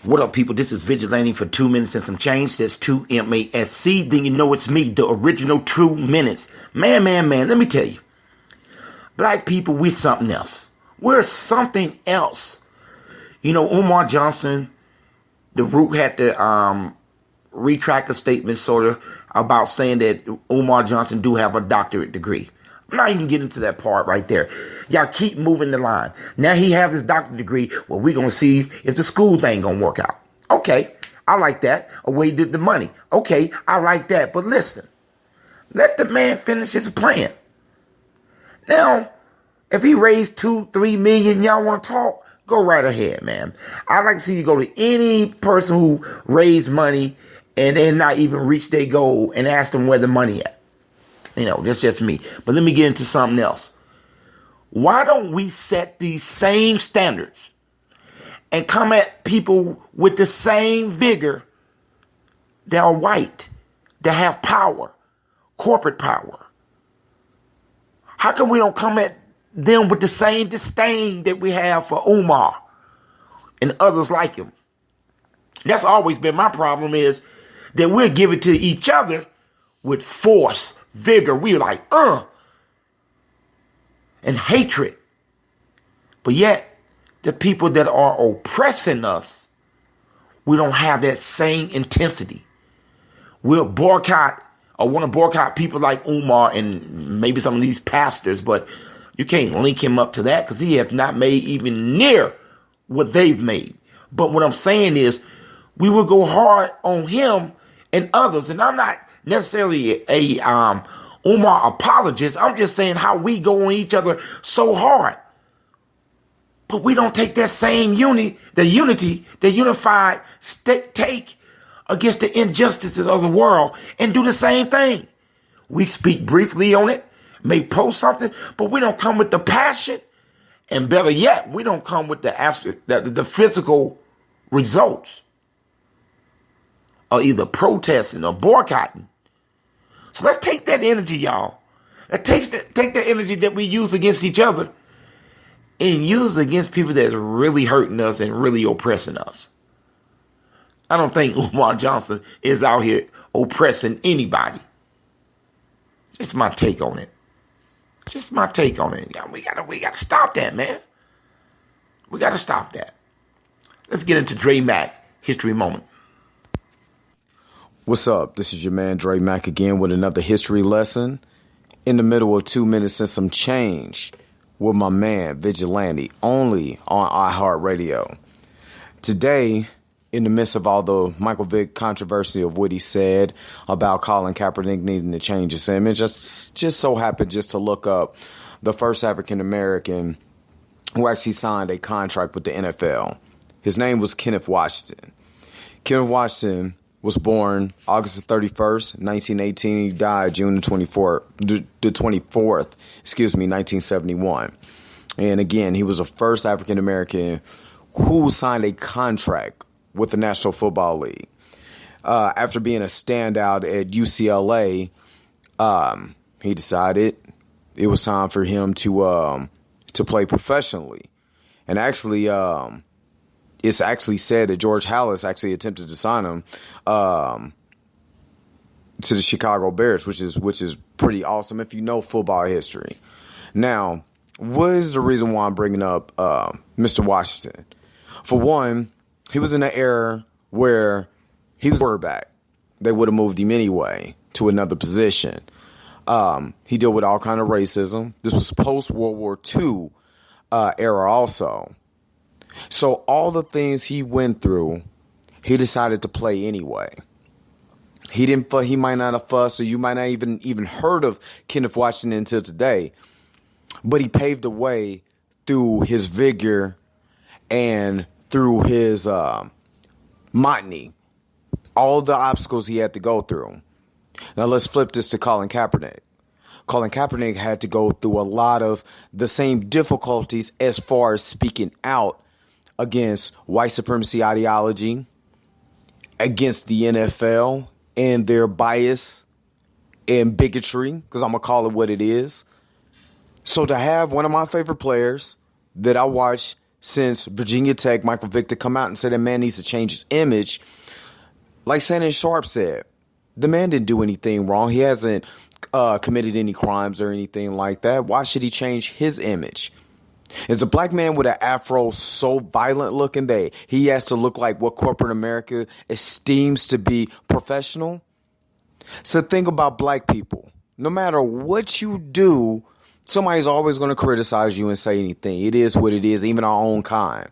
What up, people? This is Vigilante for 2 minutes and some change. That's 2MASC. Then you know it's me, the original True Minutes. Man, let me tell you. Black people, we're something else. We're something else. You know, Umar Johnson, the Root had to retract a statement sort of about saying that Umar Johnson do have a doctorate degree. I'm not even getting to that part right there. Y'all keep moving the line. Now he have his doctorate degree. Well, we're going to see if the school thing going to work out. Okay, I like that. Away did the money. Okay, I like that. But listen, let the man finish his plan. Now, if he raised 2-3 million, y'all want to talk? Go right ahead, man. I'd like to see you go to any person who raised money and then not even reach their goal and ask them where the money at. You know, that's just me. But let me get into something else. Why don't we set these same standards and come at people with the same vigor that are white, that have power, corporate power? How come we don't come at them with the same disdain that we have for Umar and others like him? That's always been my problem, is that we'll give it to each other with force, vigor. We're like, and hatred. But yet, the people that are oppressing us, we don't have that same intensity. We'll boycott or want to boycott people like Umar and maybe some of these pastors, but you can't link him up to that because he has not made even near what they've made. But what I'm saying is, we will go hard on him and others. And I'm not necessarily a Umar apologist. I'm just saying how we go on each other so hard. But we don't take that same unity, the unified take against the injustices of the world and do the same thing. We speak briefly on it, may post something, but we don't come with the passion. And better yet, we don't come with the physical results or either protesting or boycotting. So let's take that energy, y'all. Take that energy that we use against each other and use it against people that are really hurting us and really oppressing us. I don't think Umar Johnson is out here oppressing anybody. Just my take on it. Yeah, we gotta stop that, man. We gotta stop that. Let's get into Dre Mack history moment. What's up? This is your man Dre Mack again with another history lesson in the middle of 2 minutes and some change with my man Vigilante, only on iHeartRadio. Today, in the midst of all the Michael Vick controversy of what he said about Colin Kaepernick needing to change his image, just so happened just to look up the first African American who actually signed a contract with the NFL. His name was Kenneth Washington. Kenneth Washington was born August 31st, 1918. He died June the 24th, 1971. And again, he was the first African American who signed a contract with the National Football League. After being a standout at UCLA, he decided it was time for him to play professionally. And actually, it's actually said that George Halas actually attempted to sign him to the Chicago Bears, which is pretty awesome if you know football history. Now, what is the reason why I'm bringing up Mr. Washington? For one, he was in an era where he was quarterback. They would have moved him anyway to another position. He dealt with all kind of racism. This was post-World War II era also. So all the things he went through, he decided to play anyway. He might not have fussed, or you might not even heard of Kenneth Washington until today. But he paved the way through his vigor and through his monotony, all the obstacles he had to go through. Now let's flip this to Colin Kaepernick. Colin Kaepernick had to go through a lot of the same difficulties as far as speaking out against white supremacy ideology, against the NFL and their bias and bigotry, because I'm going to call it what it is. So to have one of my favorite players that I watched since Virginia Tech, Michael Vick, to come out and say that man needs to change his image. Like Shannon Sharp said, the man didn't do anything wrong. He hasn't committed any crimes or anything like that. Why should he change his image? Is a black man with an afro so violent looking that he has to look like what corporate America esteems to be professional? So think about black people. No matter what you do, somebody's always going to criticize you and say anything. It is what it is, even our own kind.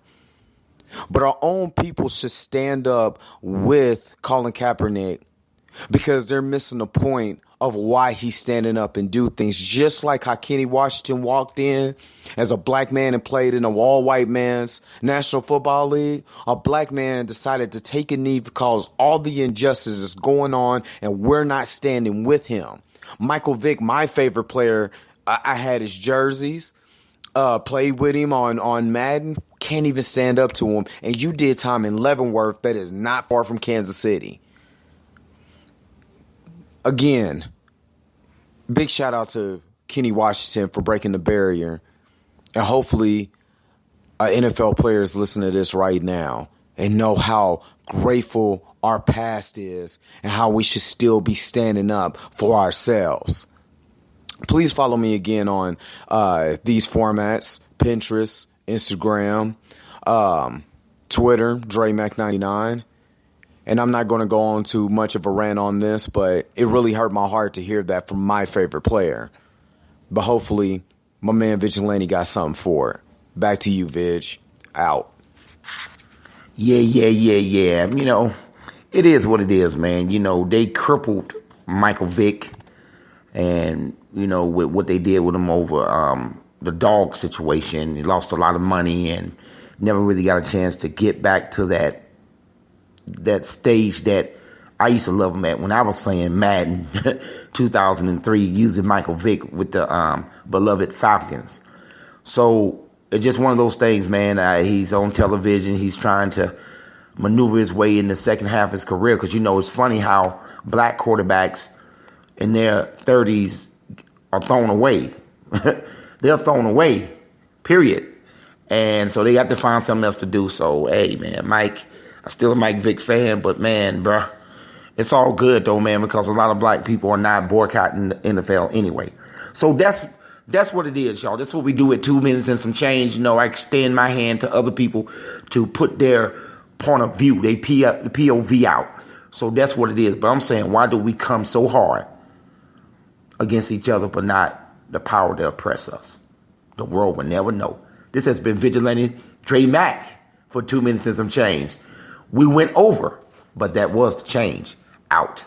But our own people should stand up with Colin Kaepernick because they're missing the point of why he's standing up and do things. Just like how Kenny Washington walked in as a black man and played in a all-white man's National Football League, a black man decided to take a knee because all the injustices going on and we're not standing with him. Michael Vick, my favorite player, I had his jerseys, played with him on Madden, can't even stand up to him. And you did time in Leavenworth that is not far from Kansas City. Again, big shout out to Kenny Washington for breaking the barrier. And hopefully NFL players listen to this right now and know how grateful our past is and how we should still be standing up for ourselves. Please follow me again on these formats: Pinterest, Instagram, Twitter, DreMac99. And I'm not going to go on too much of a rant on this, but it really hurt my heart to hear that from my favorite player. But hopefully, my man Vigilante got something for it. Back to you, Vig. Out. Yeah. You know, it is what it is, man. You know, they crippled Michael Vick, and, you know, with what they did with him over the dog situation. He lost a lot of money and never really got a chance to get back to that stage that I used to love him at when I was playing Madden 2003, using Michael Vick with the beloved Falcons. So it's just one of those things, man. He's on television. He's trying to maneuver his way in the second half of his career, because, you know, it's funny how black quarterbacks in their 30s are thrown away. They're thrown away, period. And so they got to find something else to do. So, hey, man, Mike, I'm still a Mike Vick fan, but, man, bruh, it's all good, though, man, because a lot of black people are not boycotting the NFL anyway. So that's what it is, y'all. That's what we do at 2 minutes and some change. You know, I extend my hand to other people to put their point of view, the POV out. So that's what it is. But I'm saying, why do we come so hard against each other, but not the power to oppress us? The world will never know. This has been Vigilante Dre Mac for 2 minutes and some change. We went over, but that was the change. Out.